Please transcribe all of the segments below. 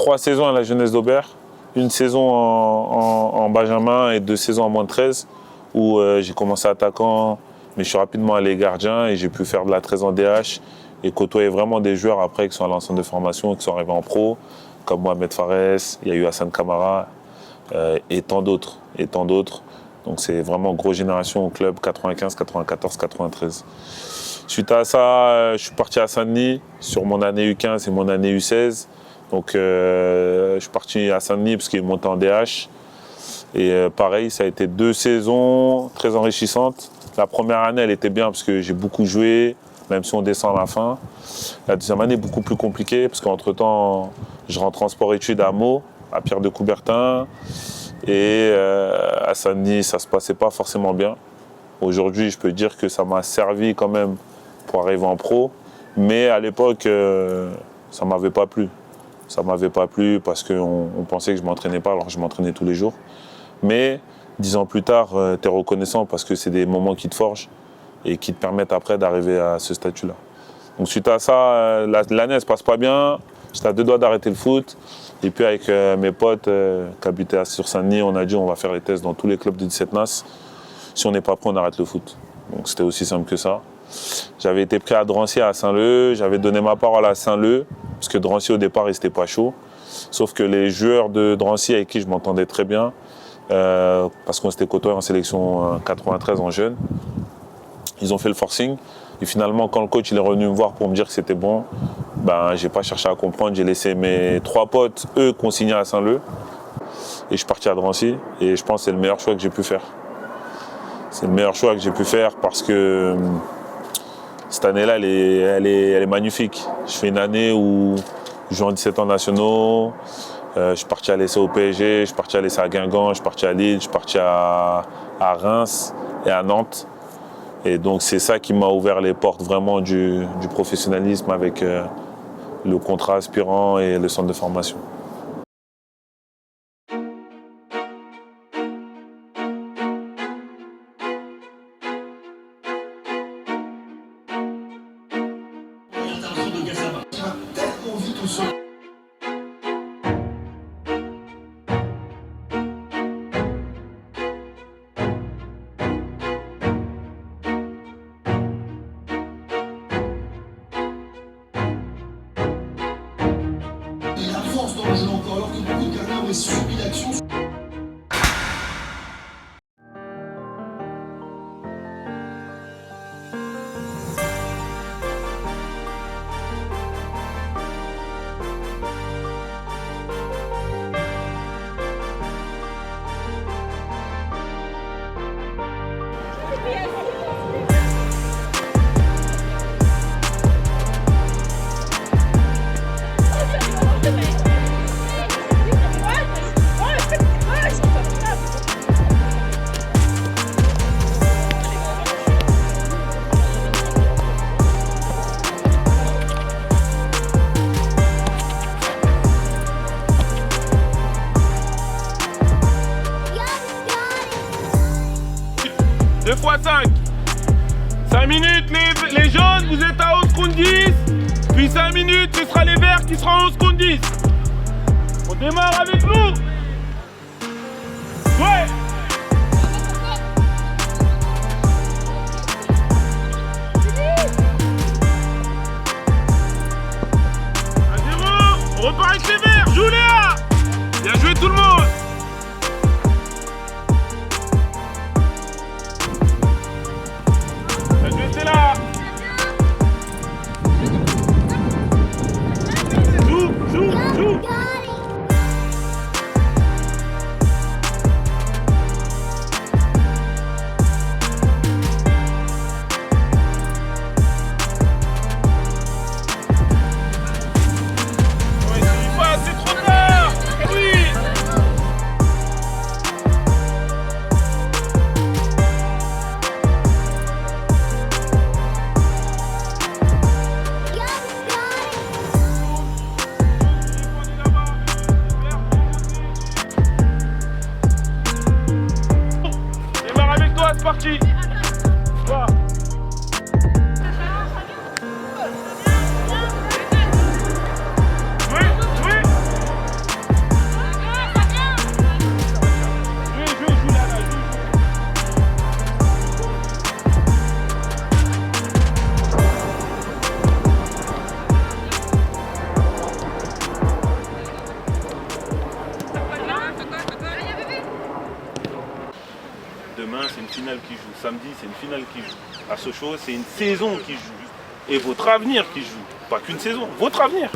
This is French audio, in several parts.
3 saisons à la jeunesse d'Aubert, une saison en Benjamin et 2 saisons en moins de 13, où j'ai commencé attaquant, mais je suis rapidement allé gardien et j'ai pu faire de la 13 en DH et côtoyer vraiment des joueurs après qui sont à l'ensemble de formation, qui sont arrivés en pro, comme Mohamed Fares, il y a eu Hassan Kamara et tant d'autres. Donc c'est vraiment une grosse génération au club, 95, 94, 93. Suite à ça, je suis parti à Saint-Denis sur mon année U15 et mon année U16. Donc je suis parti à Saint-Denis parce qu'il est monté en DH. Et pareil, ça a été 2 saisons très enrichissantes. La première année, elle était bien parce que j'ai beaucoup joué, même si on descend à la fin. La deuxième année, beaucoup plus compliquée parce qu'entre-temps, je rentre en sport-études à Meaux, à Pierre de Coubertin. Et à Saint-Denis, ça ne se passait pas forcément bien. Aujourd'hui, je peux dire que ça m'a servi quand même pour arriver en pro. Mais à l'époque, ça ne m'avait pas plu. Ça ne m'avait pas plu parce qu'on pensait que je ne m'entraînais pas alors que je m'entraînais tous les jours. Mais 10 ans plus tard, tu es reconnaissant parce que c'est des moments qui te forgent et qui te permettent après d'arriver à ce statut-là. Donc suite à ça, l'année ne se passe pas bien. J'étais à 2 doigts d'arrêter le foot. Et puis avec mes potes qui habitaient sur Saint-Denis, on a dit on va faire les tests dans tous les clubs de 17 NAS. Si on n'est pas prêt, on arrête le foot. Donc c'était aussi simple que ça. J'avais été pris à Drancy à Saint-Leu. J'avais donné ma parole à Saint-Leu. Parce que Drancy au départ, il n'était pas chaud. Sauf que les joueurs de Drancy avec qui je m'entendais très bien, parce qu'on s'était côtoyé en sélection 93 en jeune, ils ont fait le forcing. Et finalement, quand le coach il est revenu me voir pour me dire que c'était bon, ben, j'ai pas cherché à comprendre. J'ai laissé mes 3 potes, eux, consignés à Saint-Leu. Et je suis parti à Drancy. Et je pense que c'est le meilleur choix que j'ai pu faire. C'est le meilleur choix que j'ai pu faire parce que cette année-là, elle est magnifique. Je fais une année où je joue en 17 ans nationaux. Je suis parti à l'essai au PSG, je suis parti à l'essai à Guingamp, je suis parti à Lille, je suis parti à Reims et à Nantes. Et donc c'est ça qui m'a ouvert les portes vraiment du professionnalisme avec le contrat aspirant et le centre de formation. Dans le jeu encore, alors que beaucoup de gardiens auraient subi l'action. Deux fois 5. 5 minutes, les jaunes, vous êtes à 11 contre 10. Puis 5 minutes, ce sera les verts qui seront à 11 contre 10. On démarre avec nous. Ouais. À 0. On repart avec les verts. Joue Léa. Bien joué tout le monde. C'est parti. Voilà. Demain, c'est une finale qui joue. Samedi, c'est une finale qui joue. À Sochaux, c'est une saison qui joue. Et votre avenir qui joue. Pas qu'une saison, votre avenir.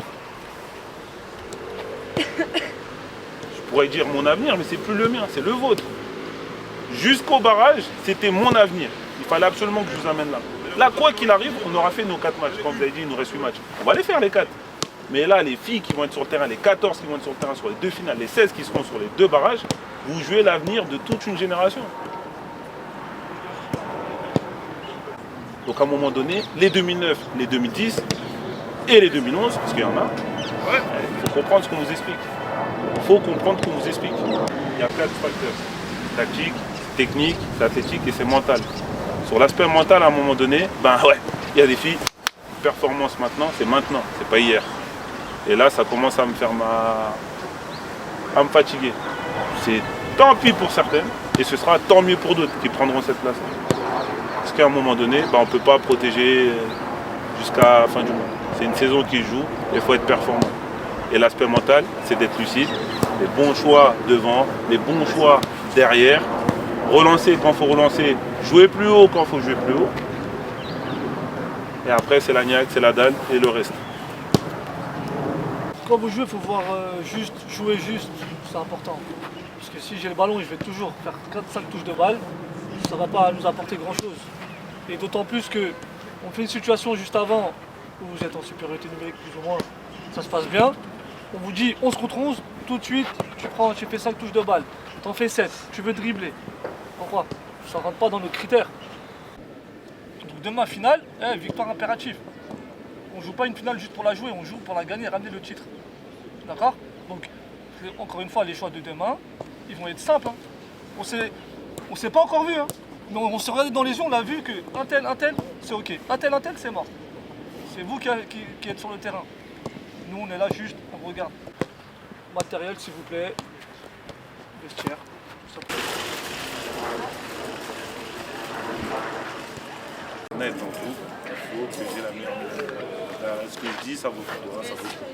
Je pourrais dire mon avenir, mais c'est plus le mien, c'est le vôtre. Jusqu'au barrage, c'était mon avenir. Il fallait absolument que je vous amène là. Là, quoi qu'il arrive, on aura fait nos 4 matchs. Comme vous avez dit, il nous reste 8 matchs. On va les faire les 4. Mais là, les filles qui vont être sur le terrain, les 14 qui vont être sur le terrain sur les 2 finales, les 16 qui seront sur les 2 barrages, vous jouez l'avenir de toute une génération. Donc à un moment donné, les 2009, les 2010 et les 2011, parce qu'il y en a, il faut comprendre ce qu'on vous explique. Il faut comprendre ce qu'on vous explique. Il y a 4 facteurs. Tactique, technique, c'est athlétique et c'est mental. Sur l'aspect mental, à un moment donné, il y a des filles. Performance maintenant, c'est pas hier. Et là, ça commence à me faire à me fatiguer. C'est tant pis pour certaines, et ce sera tant mieux pour d'autres qui prendront cette place. Parce qu'à un moment donné, on ne peut pas protéger jusqu'à la fin du mois. C'est une saison qui joue, et il faut être performant. Et l'aspect mental, c'est d'être lucide, les bons choix devant, les bons choix derrière, relancer quand il faut relancer, jouer plus haut quand il faut jouer plus haut. Et après, c'est la niaque, c'est la dalle et le reste. Quand vous jouez, il faut voir jouer juste, c'est important. Parce que si j'ai le ballon et je vais toujours faire 4-5 touches de balle, ça ne va pas nous apporter grand chose. Et d'autant plus qu'on fait une situation juste avant où vous êtes en supériorité numérique plus ou moins, ça se passe bien. On vous dit 11 contre 11, tout de suite tu fais 5 touches de balle, t'en fais 7, tu veux dribbler. Pourquoi? Ça ne rentre pas dans nos critères. Donc demain finale, victoire impérative. On ne joue pas une finale juste pour la jouer, on joue pour la gagner et ramener le titre. D'accord? Donc, encore une fois, les choix de demain, ils vont être simples. Hein. On s'est pas encore vu. Hein. Mais on s'est regardé dans les yeux, on a vu que un tel, c'est ok. Un tel, c'est mort. C'est vous qui êtes sur le terrain. Nous, on est là juste, on regarde. Matériel, s'il vous plaît. Vestiaire, tout simplement. Net en tout, il faut que j'ai la meilleure méthode. Ce que je dis, ça vaut pour toi, ça vaut pour toi.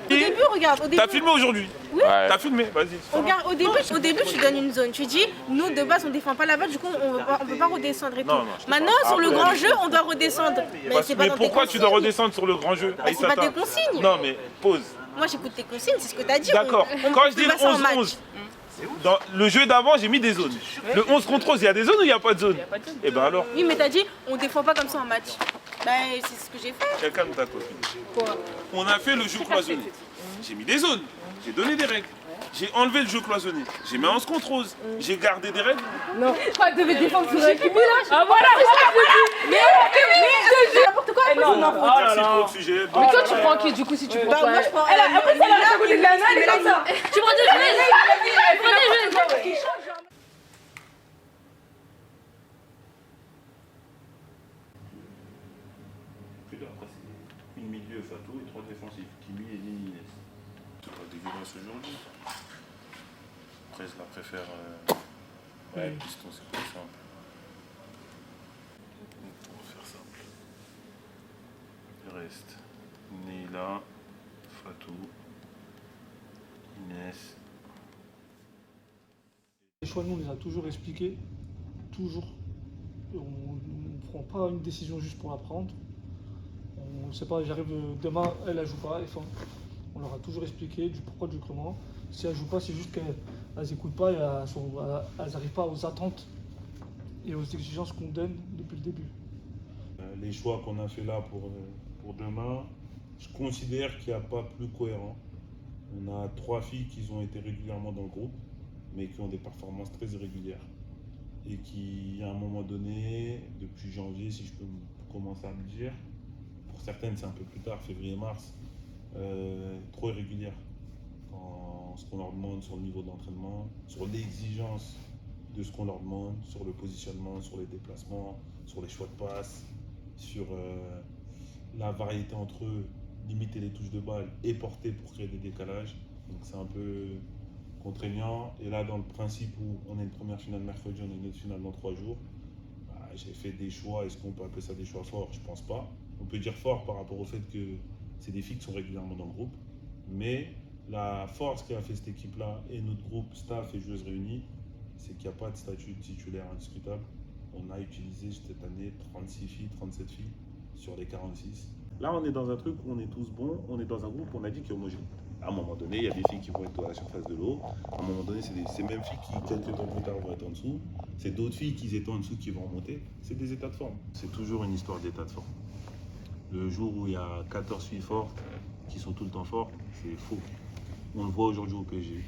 Au début, regarde, au début. T'as filmé aujourd'hui? Oui. Ouais. T'as filmé, vas-y. Regarde, au début, tu donnes une zone. Tu dis, nous de base, on défend pas la balle, du coup, on peut pas redescendre et tout. Non, je te Maintenant, parle. sur le Après, grand jeu, on doit redescendre. Mais c'est pas Mais dans pourquoi tes tu dois consignes. redescendre sur le grand jeu? C'est pas tes consignes. Non, mais pause. Moi, j'écoute tes consignes, c'est ce que t'as dit. D'accord. Quand je dis le peut passer en match. 11-11, dans le jeu d'avant, j'ai mis des zones. Le 11 contre 11, il y a des zones ou il n'y a pas de zone? Et ben alors, Oui, mais t'as dit, on défend pas comme ça en match. Ben, c'est ce que j'ai fait. quelqu'un de ta copine. Quoi? On a fait le jeu cloisonné. J'ai mis des zones, j'ai donné des règles. J'ai enlevé le jeu cloisonné. J'ai mis 11 contre 11. J'ai gardé des règles. Je crois que devait défendre sur équipe là. Ah voilà, Mais n'importe quoi, après, c'est n'importe quoi. Merci pour le sujet. mais toi tu prends qui du coup si tu prends Bah, quoi? moi, je prends. Après ça la côté de la main, elle est comme ça. Tu prends des jouets. Une milieu Fatou et 3 défensifs, Kimi et Nini. C'est pas dégueulasse aujourd'hui. Après, je la préfère. Piston, c'est plus simple. On va faire simple. Il reste Neila, Fatou, Inès. Les choix, nous, on les a toujours expliqués. Toujours. On ne prend pas une décision juste pour la prendre. On ne sait pas, j'arrive demain, elle ne joue pas, et fin. On leur a toujours expliqué du pourquoi, du comment. Si elles ne jouent pas, c'est juste qu'elles n'écoutent pas et elles n'arrivent pas aux attentes et aux exigences qu'on donne depuis le début. Les choix qu'on a fait là pour demain, je considère qu'il n'y a pas plus cohérent. On a 3 filles qui ont été régulièrement dans le groupe, mais qui ont des performances très irrégulières. Et qui, à un moment donné, depuis janvier, si je peux commencer à me dire, pour certaines c'est un peu plus tard, février-mars, trop irrégulières dans ce qu'on leur demande sur le niveau d'entraînement, sur l'exigence de ce qu'on leur demande, sur le positionnement, sur les déplacements, sur les choix de passe, sur la variété entre eux, limiter les touches de balle et porter pour créer des décalages. Donc c'est un peu contraignant. Et là, dans le principe où on a une première finale mercredi, on a une autre finale dans 3 jours, j'ai fait des choix. Est-ce qu'on peut appeler ça des choix forts? Je pense pas. On peut dire fort par rapport au fait que c'est des filles qui sont régulièrement dans le groupe, mais La force qui a fait cette équipe-là et notre groupe, staff et joueuses réunis, c'est qu'il n'y a pas de statut de titulaire indiscutable. On a utilisé cette année 36 filles, 37 filles sur les 46. Là, on est dans un truc où on est tous bons, on est dans un groupe où on a dit qu'il est homogène. À un moment donné, il y a des filles qui vont être à la surface de l'eau. À un moment donné, c'est ces mêmes filles qui, quelques temps plus tard, vont être en dessous. C'est d'autres filles qui étaient en dessous qui vont remonter. C'est des états de forme. C'est toujours une histoire d'état de forme. Le jour où il y a 14 filles fortes qui sont tout le temps fortes, c'est faux. On le voit aujourd'hui au PSG.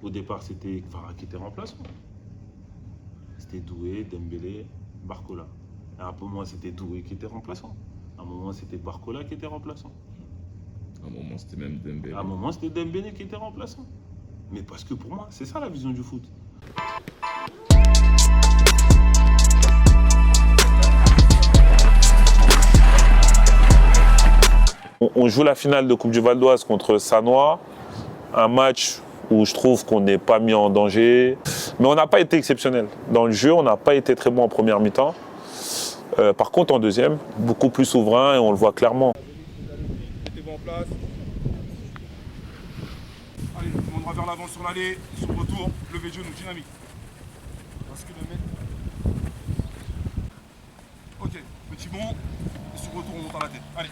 Au départ, c'était Kvara qui était remplaçant. C'était Doué, Dembélé, Barcola. Et à un moment, c'était Doué qui était remplaçant. À un moment, c'était Barcola qui était remplaçant. À un moment, c'était même Dembélé. À un moment, c'était Dembélé qui était remplaçant. Mais parce que pour moi, c'est ça la vision du foot. On joue la finale de Coupe du Val d'Oise contre Sannois. Un match où je trouve qu'on n'est pas mis en danger. Mais on n'a pas été exceptionnel. Dans le jeu, on n'a pas été très bon en première mi-temps. Par contre, en deuxième, beaucoup plus souverain et on le voit clairement. Mettez-vous en place. Allez, tout le monde va vers l'avant sur l'allée. Sur le retour, levez le genou, dynamique. Parce que le mec. Ok, petit bond. Et sur le retour, on monte à la tête. Allez.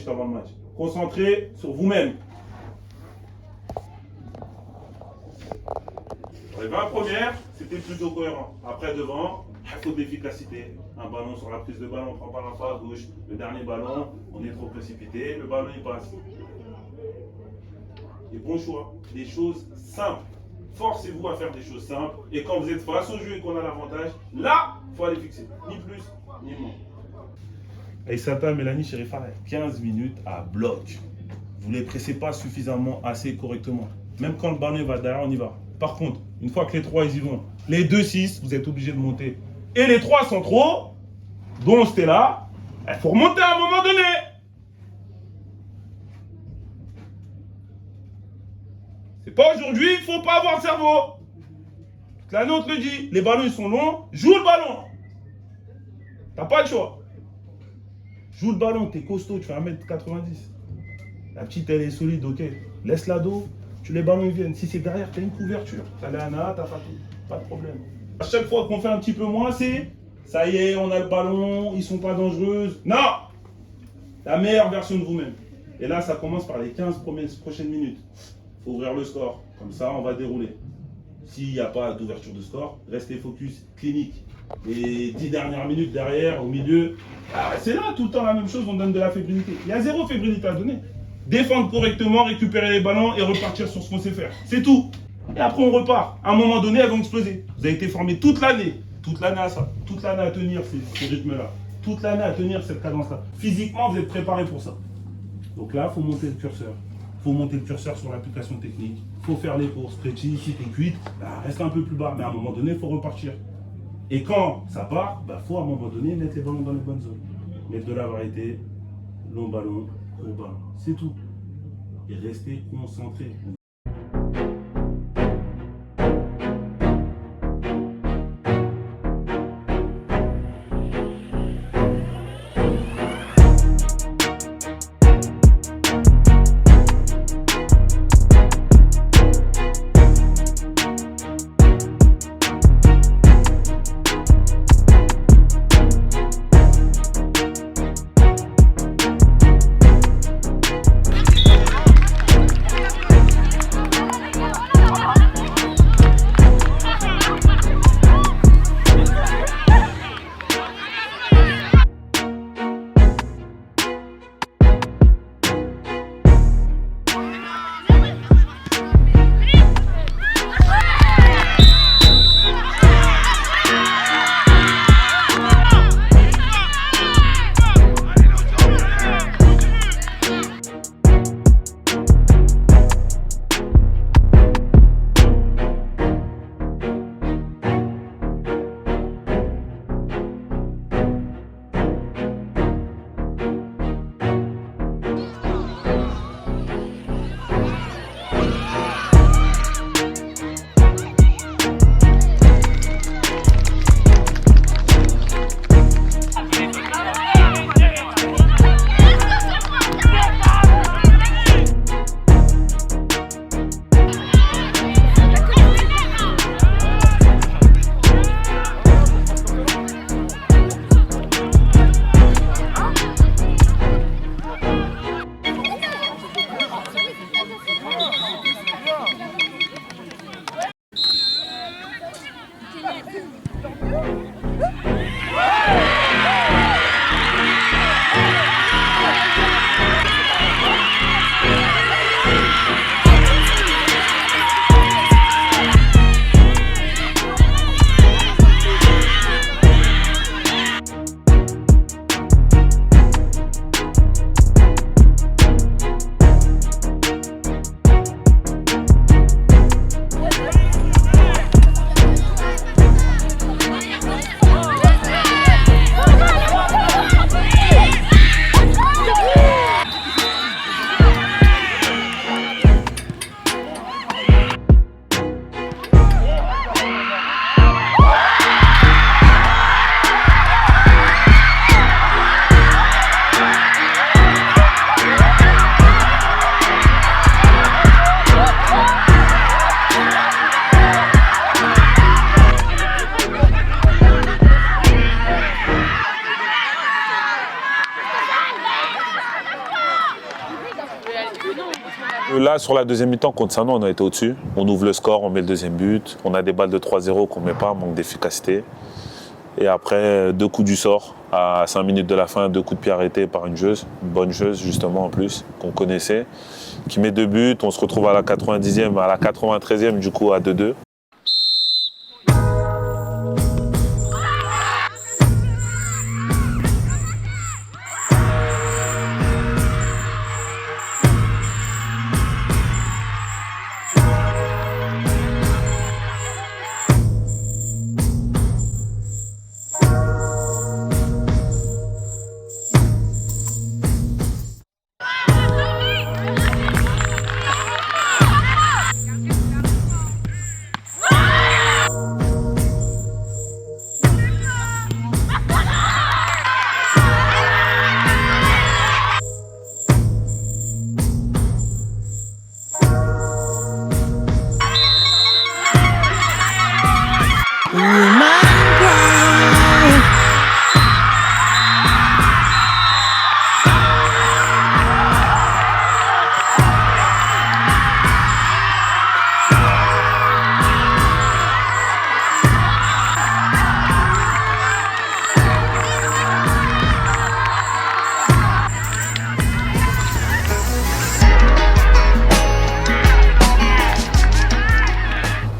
Avant le match. Concentrez sur vous-même. Pour les 20 premières, c'était plutôt cohérent. Après, devant, faute d'efficacité. Un ballon sur la prise de ballon, on prend pas l'enfant à gauche. Le dernier ballon, on est trop précipité. Le ballon, il passe. Et bon choix. Des choses simples. Forcez-vous à faire des choses simples. Et quand vous êtes face au jeu et qu'on a l'avantage, là, il faut aller fixer. Ni plus, ni moins. Aïssata, Mélanie, Chérifa, 15 minutes à bloc. Vous ne les pressez pas suffisamment, assez correctement. Même quand le ballon va derrière, on y va. Par contre, une fois que les 3 ils y vont, les 2-6, vous êtes obligés de monter. Et les 3 sont trop, dont Stella, il faut remonter à un moment donné. C'est pas aujourd'hui, il ne faut pas avoir le cerveau. La nôtre le dit, les ballons ils sont longs, joue le ballon. T'as pas le choix. Joue le ballon, t'es costaud, tu fais 1m90. La petite, elle est solide, ok. Laisse-la dos, les ballons ils viennent. Si c'est derrière, t'as une couverture. T'as l'ANA, t'as pas de problème. À chaque fois qu'on fait un petit peu moins, c'est ça y est, on a le ballon, ils sont pas dangereuses. Non! La meilleure version de vous-même. Et là, ça commence par les 15 prochaines minutes. Faut ouvrir le score. Comme ça, on va dérouler. S'il n'y a pas d'ouverture de score, restez focus clinique. Les 10 dernières minutes derrière, au milieu, c'est là tout le temps la même chose, on donne de la fébrilité. Il y a zéro fébrilité à donner. Défendre correctement, récupérer les ballons et repartir sur ce qu'on sait faire. C'est tout. Et après on repart. À un moment donné, elles vont exploser. Vous avez été formés toute l'année à ça. Toute l'année à tenir ces rythmes-là. Toute l'année à tenir cette cadence-là. Physiquement, vous êtes préparés pour ça. Donc là, il faut monter le curseur. Il faut monter le curseur sur l'application technique. Il faut faire les courses. Stretchy, si t'es cuite, reste un peu plus bas. Mais à un moment donné, il faut repartir. Et quand ça part, faut à un moment donné mettre les ballons dans les bonnes zones. Mettre de la variété, long ballon, court ballon. C'est tout. Et rester concentré. Là, sur la deuxième mi-temps, contre Saint-Ouen, on a été au-dessus. On ouvre le score, on met le deuxième but. On a des balles de 3-0 qu'on ne met pas, manque d'efficacité. Et après, 2 coups du sort à 5 minutes de la fin, 2 coups de pied arrêtés par une bonne joueuse justement en plus, qu'on connaissait, qui met 2 buts. On se retrouve à la 90e, à la 93e du coup à 2-2.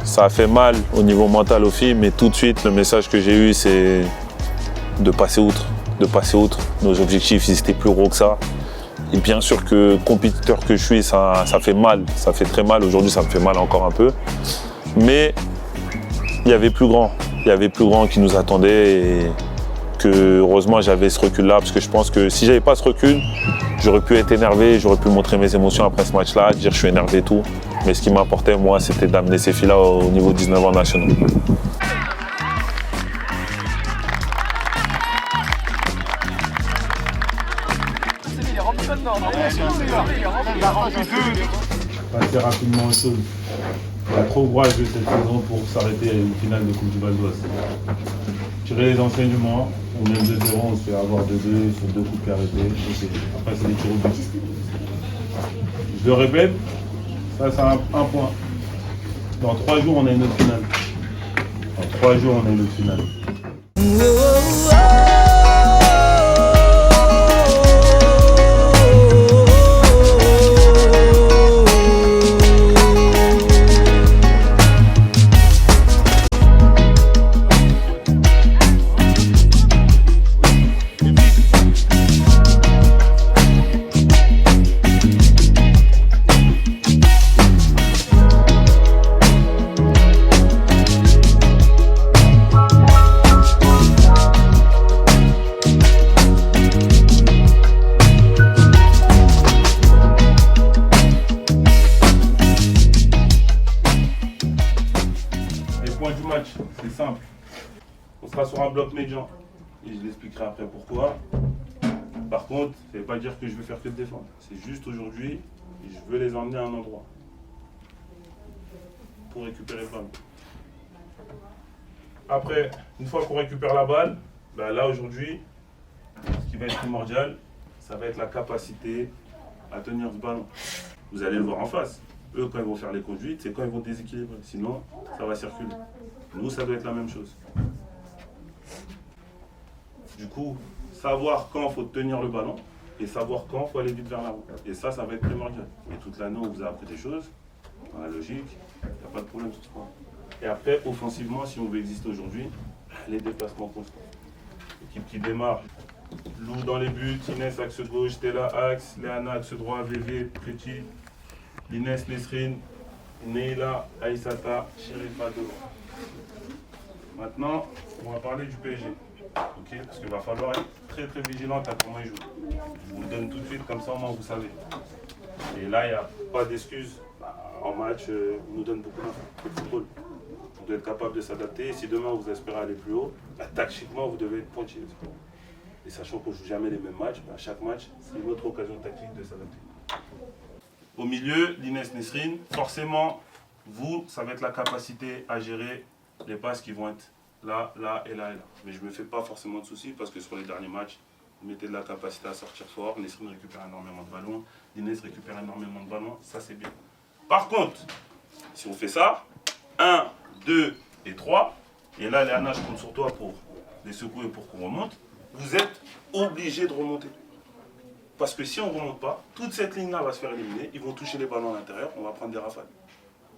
Ça a fait mal au niveau mental aux filles, mais tout de suite, le message que j'ai eu, c'est de passer outre. Nos objectifs, ils étaient plus gros que ça. Et bien sûr que compétiteur que je suis, ça fait mal. Ça fait très mal. Aujourd'hui, ça me fait mal encore un peu. Mais il y avait plus grand. Il y avait plus grand qui nous attendait. Et que heureusement, j'avais ce recul-là. Parce que je pense que si j'avais pas ce recul, j'aurais pu être énervé. J'aurais pu montrer mes émotions après ce match-là, dire je suis énervé et tout. Mais ce qui m'importait, moi, c'était d'amener ces filles-là au niveau 19 ans nationaux. Passer rapidement aux choses. Il y a trop gros jeu cette saison pour s'arrêter à une finale de Coupe du Val d'Oise. Tirer les enseignements, on mène 2-0, on se fait avoir 2-2 sur 2 coups de pied arrêtés. Après, c'est des tirs au but. Je le répète, ça c'est un point. Dans 3 jours, on a une autre finale. Dans 3 jours, on a une autre finale. Du match, c'est simple. On sera sur un bloc médian et je l'expliquerai après pourquoi. Par contre, ça ne veut pas dire que je vais faire que de défendre. C'est juste aujourd'hui, je veux les emmener à un endroit pour récupérer le ballon. Après, une fois qu'on récupère la balle, ben là aujourd'hui, ce qui va être primordial, ça va être la capacité à tenir ce ballon. Vous allez le voir en face. Eux, quand ils vont faire les conduites, c'est quand ils vont déséquilibrer. Sinon, ça va circuler. Nous, ça doit être la même chose. Du coup, savoir quand il faut tenir le ballon et savoir quand il faut aller vite vers l'avant. Et ça va être primordial. Et toute l'année, on vous a appris des choses. Dans la logique, il n'y a pas de problème sur ce point. Et après, offensivement, si on veut exister aujourd'hui, les déplacements constants. L'équipe qui démarre. Lou dans les buts, Inès axe gauche, Stella axe, Léana axe droit, VV, Pretty, Inès, Nesrine, Neila, Aïssata, Sherifa devant. Maintenant, on va parler du PSG. Okay, parce qu'il va falloir être très très vigilante à comment ils jouent. Je vous le donne tout de suite, comme ça au moins vous savez. Et là, il n'y a pas d'excuse. En match, on nous donne beaucoup d'infos. C'est le football. On doit être capable de s'adapter. Et si demain vous espérez aller plus haut, tactiquement vous devez être pointillé. Et sachant qu'on ne joue jamais les mêmes matchs, chaque match, c'est une autre occasion tactique de s'adapter. Au milieu, l'Inès Nesrine, forcément, vous, ça va être la capacité à gérer les passes qui vont être là, là et là et là. Mais je ne me fais pas forcément de soucis parce que sur les derniers matchs, vous mettez de la capacité à sortir fort. Nesrine récupère énormément de ballons. Inès récupère énormément de ballons, ça c'est bien. Par contre, si on fait ça, 1, 2 et 3, et là Léana, je compte sur toi pour les secouer pour qu'on remonte, vous êtes obligé de remonter. Parce que si on ne remonte pas, toute cette ligne-là va se faire éliminer, ils vont toucher les ballons à l'intérieur, on va prendre des rafales.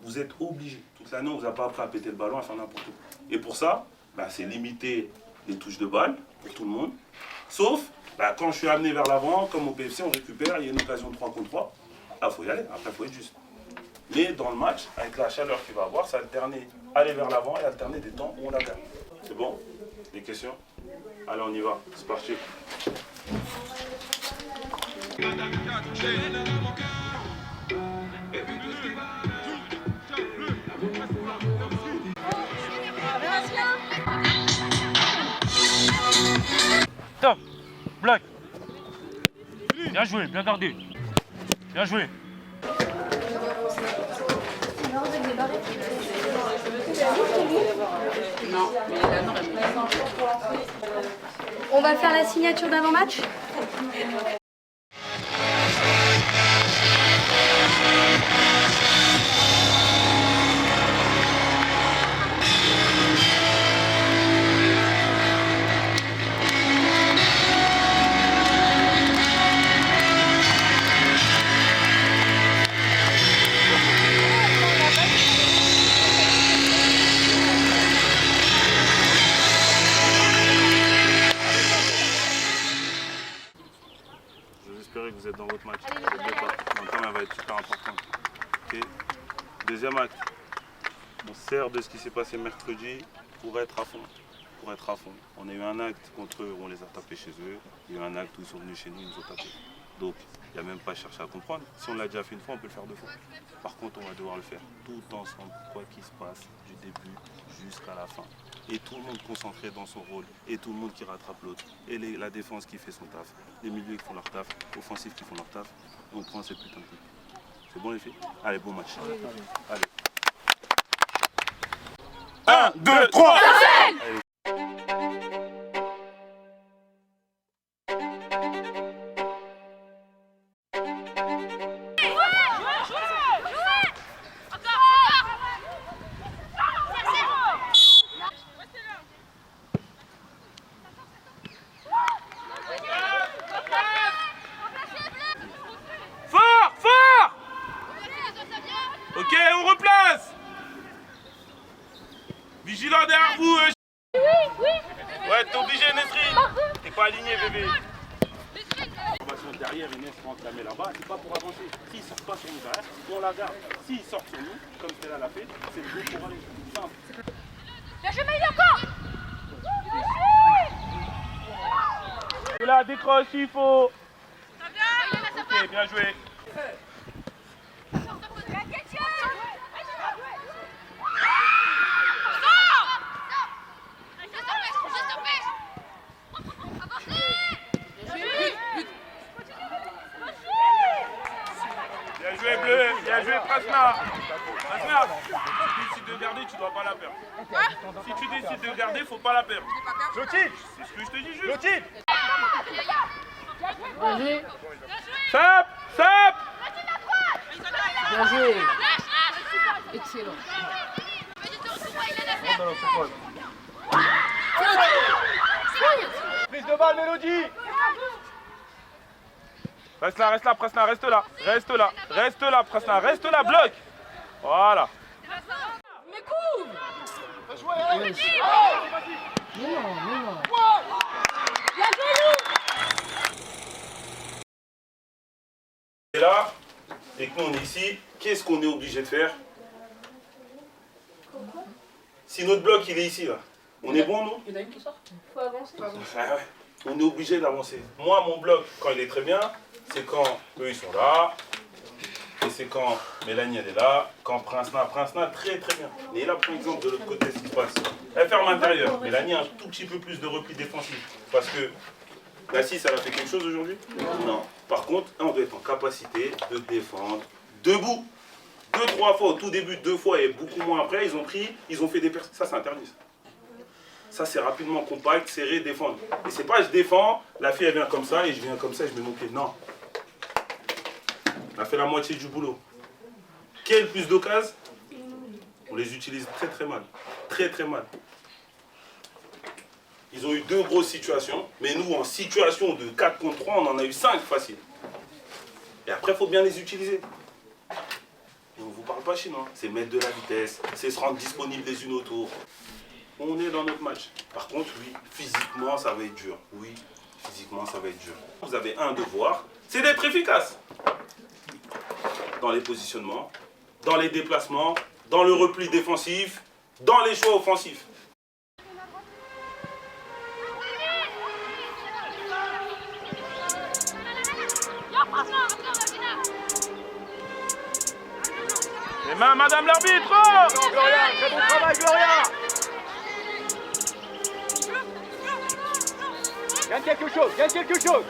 Vous êtes obligé. Toute l'année, on ne vous a pas appris à péter le ballon, à faire n'importe quoi. Et pour ça, c'est limiter les touches de balle pour tout le monde. Sauf quand je suis amené vers l'avant, comme au PFC, on récupère, il y a une occasion de 3 contre 3. Là, il faut y aller, après, il faut être juste. Mais dans le match, avec la chaleur qu'il va avoir, c'est alterner aller vers l'avant et alterner des temps où on la gagne. C'est bon? Des questions? Allez, on y va. C'est parti. Stop. Bloc. Bien joué, bien gardé. Bien joué. On va faire la signature d'avant-match. Que vous êtes dans votre match. L'entame va être super importante. Okay. Deuxième acte. On sert de ce qui s'est passé mercredi pour être à fond. On a eu un acte contre eux où on les a tapés chez eux. Il y a eu un acte où ils sont venus chez nous, ils nous ont tapés. Donc, il n'y a même pas à chercher à comprendre. Si on l'a déjà fait une fois, on peut le faire 2 fois. Par contre, on va devoir le faire tout ensemble, quoi qu'il se passe, du début jusqu'à la fin. Et tout le monde concentré dans son rôle, et tout le monde qui rattrape l'autre. Et la défense qui fait son taf, les milieux qui font leur taf, offensifs qui font leur taf. Et on prend ces putains de trucs. C'est bon les filles? Allez, bon match. Allez. 1, 2, 3 allez. Ok, on replace. Vigilant derrière vous. Ouais, t'es obligé, Nesri. T'es pas aligné, bébé. Derrière, Inès rentre la met là-bas, c'est pas pour avancer. S'ils sortent pas sur nous derrière, on la garde. S'ils sortent sur nous, comme Stella l'a fait, c'est le jeu pour aller. Simple. La chemin, il est encore. Et là, décroche, il faut. Ok, bien joué. Bien joué, Bleu. Bien joué, Prasna. Prasna, si tu décides de garder, tu dois pas la perdre. Si tu décides de garder, faut pas la perdre. Clotilde, c'est ce que je te dis juste. Clotilde. Bien joué. Sap, sap. Bien joué. Excellent. Prise de balle, Mélodie. Reste là, Prasna, reste là. Reste là, Prasna, reste là, bloc. Voilà. Mais couvre. Bien joué. Non. Et là, et que nous on est ici, qu'est-ce qu'on est obligé de faire? Si notre bloc il est ici là, on est bon nous? Il y en a une qui sort. Faut avancer. Ah ouais. On est obligé d'avancer. Moi mon bloc, quand il est très bien, c'est quand eux ils sont là, et c'est quand Mélanie elle est là, quand Prince-Na très très bien. Et là par exemple de l'autre côté ce qui se passe, elle ferme l'intérieur, Mélanie a un tout petit peu plus de repli défensif, parce que la 6 elle a fait quelque chose aujourd'hui? Non. Par contre, on doit être en capacité de défendre debout. 2-3 fois au tout début, 2 fois et beaucoup moins après, ils ont fait des pertes. Ça c'est interdit. Ça c'est rapidement compact, serré, défendre. Et c'est pas je défends, la fille elle vient comme ça et je viens comme ça et je mets mon pied. Non. On a fait la moitié du boulot. Qui a le plus d'occasions? On les utilise très très mal. Très très mal. Ils ont eu 2 grosses situations, mais nous, en situation de 4 contre 3, on en a eu 5 faciles. Et après, il faut bien les utiliser. Et on ne vous parle pas chinois. C'est mettre de la vitesse, c'est se rendre disponible les unes autour. On est dans notre match. Par contre, oui, physiquement, ça va être dur. Oui, physiquement, ça va être dur. Vous avez un devoir, c'est d'être efficace. Dans les positionnements, dans les déplacements, dans le repli défensif, dans les choix offensifs. Les mains, madame l'arbitre. Oh Gloria, très bon travail, Gloria. Gagne quelque chose, gagne quelque chose.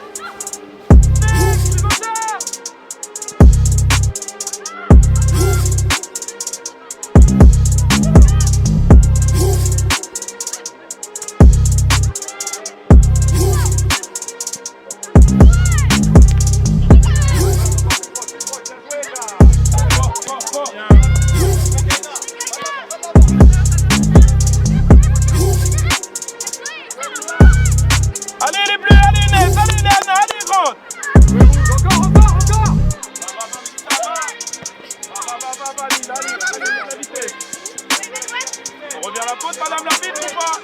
Allez les bleus, allez Inès, allez rentre. Encore. On revient à la faute, madame l'arbitre ou pas?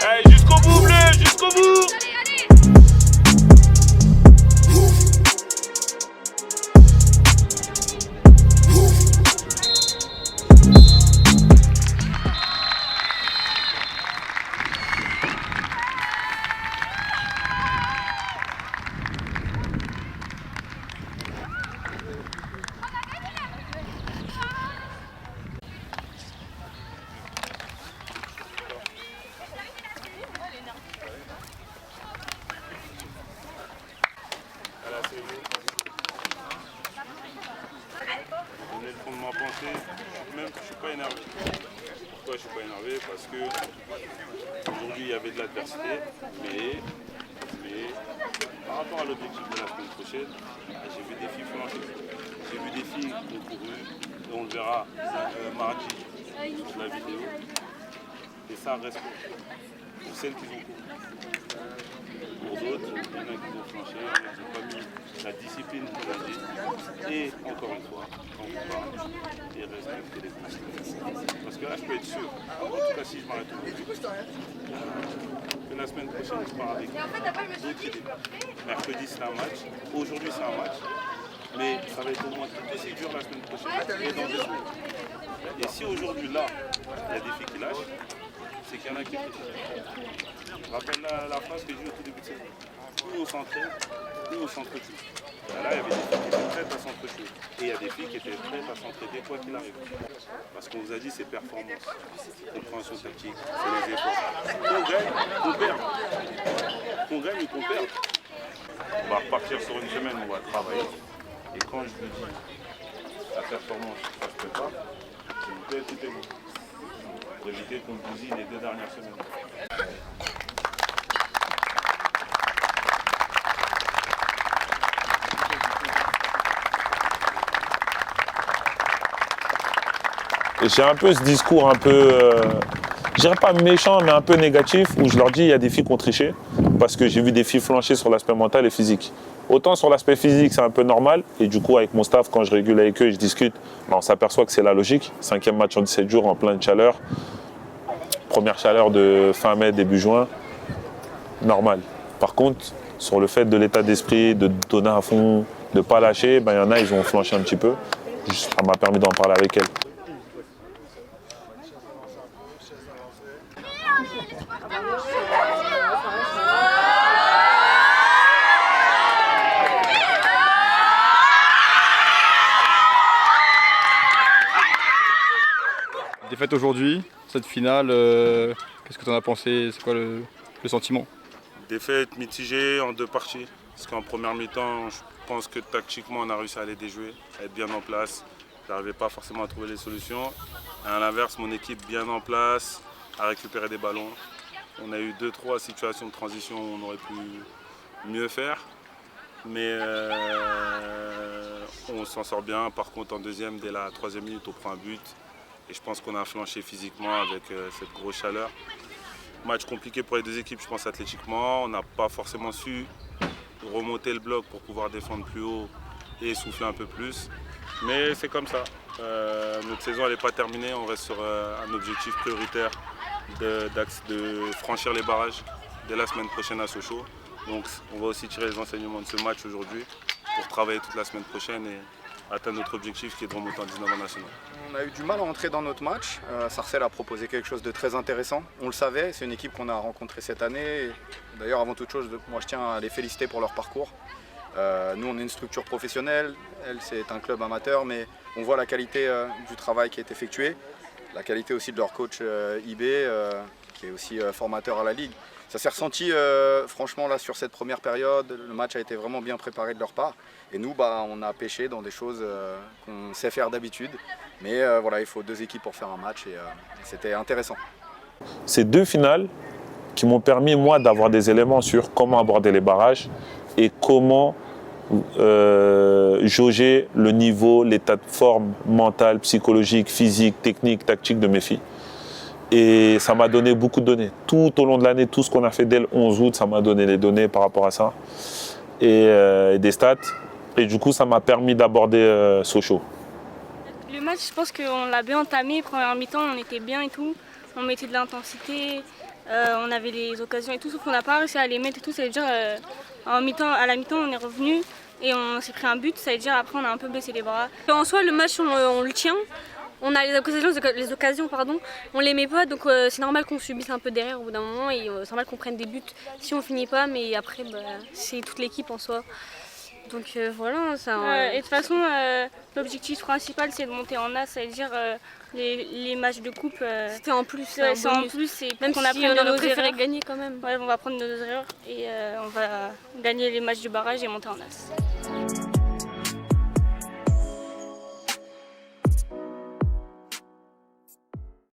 Allez, jusqu'au bout bleu, jusqu'au bout. On est le fond de ma pensée, même que je ne suis pas énervé. Pourquoi je ne suis pas énervé? Parce que aujourd'hui il y avait de l'adversité, mais par rapport à l'objectif de la semaine prochaine, j'ai vu des filles flancher. J'ai vu des filles qui ont couru, et on le verra mardi sur la vidéo. Et ça reste pour celles qui ont couru. Pour d'autres, il y en a qui ont flanché, il y en a qui n'ont pas mis la discipline pour la vie. Et encore une fois, quand on parle, et respecter les consignes. Parce que là, je peux être sûr, en tout cas si je m'arrête aujourd'hui, que la semaine prochaine, je pars avec d'autres idées. Mercredi, c'est un match. Aujourd'hui, c'est un match. Mais ça va être au moins tout aussi dur la semaine prochaine et dans 2 semaines. Et si aujourd'hui, là, il y a des filles qui lâchent, c'est qu'il y en a qui réfléchissent. Je rappelle la phrase que j'ai dit au tout début de saison. Plus on s'entraîne, plus on s'entretue. Là, il y avait des filles qui étaient prêtes à s'entretuer. Et il y a des filles qui étaient prêtes à s'entraider quoi qu'il arrive. Parce qu'on vous a dit, c'est performance, compréhension tactique, c'est les efforts. Qu'on gagne, qu'on perde. Qu'on gagne ou qu'on perde. On va repartir sur une semaine, on va travailler. Et quand je vous dis la performance, ça se prépare, s'il vous plaît, écoutez-moi. Pour éviter qu'on bousille les 2 dernières semaines. Et j'ai un peu ce discours un peu, je dirais pas méchant, mais un peu négatif, où je leur dis il y a des filles qui ont triché, parce que j'ai vu des filles flancher sur l'aspect mental et physique. Autant sur l'aspect physique, c'est un peu normal, et du coup, avec mon staff, quand je régule avec eux et je discute, on s'aperçoit que c'est la logique. 5e match en 17 jours, en pleine chaleur. Première chaleur de fin mai, début juin, normal. Par contre, sur le fait de l'état d'esprit, de donner à fond, de ne pas lâcher, il y en a, ils ont flanché un petit peu. Ça m'a permis d'en parler avec elle. Défaite aujourd'hui, cette finale, qu'est-ce que tu en as pensé? C'est quoi le sentiment? Défaite mitigée en 2 parties. Parce qu'en première mi-temps, je pense que tactiquement, on a réussi à les déjouer, à être bien en place. Je n'arrivais pas forcément à trouver les solutions. Et à l'inverse, mon équipe bien en place, à récupérer des ballons. On a eu 2-3 situations de transition où on aurait pu mieux faire. Mais on s'en sort bien. Par contre, en deuxième, dès la 3e minute, on prend un but. Et je pense qu'on a flanché physiquement avec cette grosse chaleur. Match compliqué pour les 2 équipes, je pense, athlétiquement. On n'a pas forcément su remonter le bloc pour pouvoir défendre plus haut et souffler un peu plus. Mais c'est comme ça. Notre saison n'est pas terminée. On reste sur un objectif prioritaire de franchir les barrages dès la semaine prochaine à Sochaux. Donc on va aussi tirer les enseignements de ce match aujourd'hui pour travailler toute la semaine prochaine et atteindre notre objectif qui est de remonter en 19 national. On a eu du mal à entrer dans notre match. Sarcelles a proposé quelque chose de très intéressant. On le savait, c'est une équipe qu'on a rencontrée cette année. D'ailleurs, avant toute chose, moi je tiens à les féliciter pour leur parcours. Nous, on est une structure professionnelle. Elle, c'est un club amateur, mais on voit la qualité du travail qui est effectué. La qualité aussi de leur coach IB, qui est aussi formateur à la Ligue. Ça s'est ressenti franchement là sur cette première période. Le match a été vraiment bien préparé de leur part. Et nous, on a pêché dans des choses qu'on sait faire d'habitude. Mais voilà, il faut 2 équipes pour faire un match et c'était intéressant. C'est 2 finales qui m'ont permis, moi, d'avoir des éléments sur comment aborder les barrages et comment jauger le niveau, l'état de forme mentale, psychologique, physique, technique, tactique de mes filles. Et ça m'a donné beaucoup de données. Tout au long de l'année, tout ce qu'on a fait dès le 11 août, ça m'a donné les données par rapport à ça et des stats. Et du coup, ça m'a permis d'aborder Sochaux. Le match, je pense qu'on l'a bien entamé. Première mi-temps, on était bien et tout. On mettait de l'intensité, on avait les occasions et tout, sauf qu'on n'a pas réussi à les mettre et tout. Ça veut dire, à la mi-temps, on est revenu et on s'est pris un but. Ça veut dire, après, on a un peu baissé les bras. En soi, le match, on le tient. On a les occasions, on les met pas, donc c'est normal qu'on subisse un peu derrière au bout d'un moment et c'est normal qu'on prenne des buts si on finit pas, mais après c'est toute l'équipe en soi. Donc voilà. Et de toute façon, l'objectif principal c'est de monter en A, ça veut dire les matchs de coupe. C'était en plus. C'est en plus, et même qu'on si apprenne on de nos aurait préféré erreurs. gagner quand même. Ouais, on va prendre nos erreurs et on va gagner les matchs du barrage et monter en A.